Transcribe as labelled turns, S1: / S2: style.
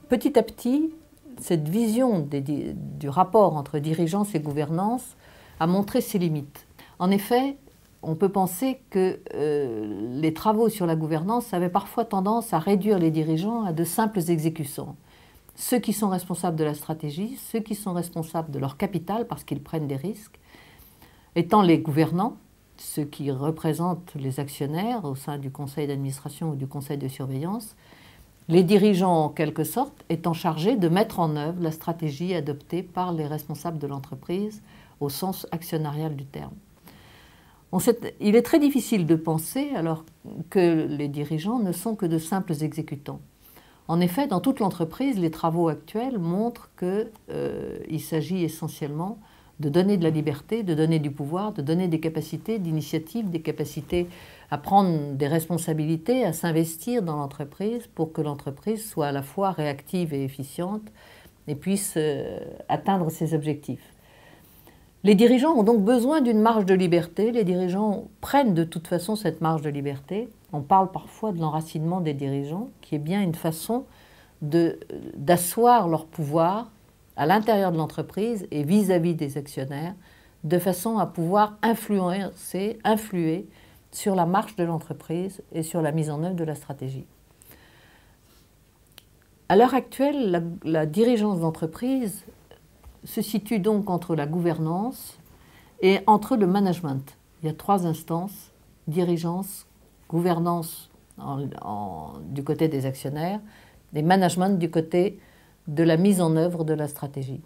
S1: petit à petit, cette vision du rapport entre dirigeance et gouvernance a montré ses limites. En effet, on peut penser que les travaux sur la gouvernance avaient parfois tendance à réduire les dirigeants à de simples exécutants. Ceux qui sont responsables de la stratégie, ceux qui sont responsables de leur capital parce qu'ils prennent des risques, étant les gouvernants, ceux qui représentent les actionnaires au sein du conseil d'administration ou du conseil de surveillance, les dirigeants en quelque sorte étant chargés de mettre en œuvre la stratégie adoptée par les responsables de l'entreprise au sens actionnarial du terme. Il est très difficile de penser alors que les dirigeants ne sont que de simples exécutants. En effet, dans toute l'entreprise, les travaux actuels montrent qu'il s'agit essentiellement de donner de la liberté, de donner du pouvoir, de donner des capacités d'initiative, des capacités à prendre des responsabilités, à s'investir dans l'entreprise pour que l'entreprise soit à la fois réactive et efficiente et puisse atteindre ses objectifs. Les dirigeants ont donc besoin d'une marge de liberté. Les dirigeants prennent de toute façon cette marge de liberté. On parle parfois de l'enracinement des dirigeants, qui est bien une façon d'asseoir leur pouvoir à l'intérieur de l'entreprise et vis-à-vis des actionnaires, de façon à pouvoir influer sur la marche de l'entreprise et sur la mise en œuvre de la stratégie. À l'heure actuelle, la dirigeance d'entreprise se situe donc entre la gouvernance et entre le management. Il y a 3 instances, dirigeance, gouvernance du côté des actionnaires et management du côté de la mise en œuvre de la stratégie.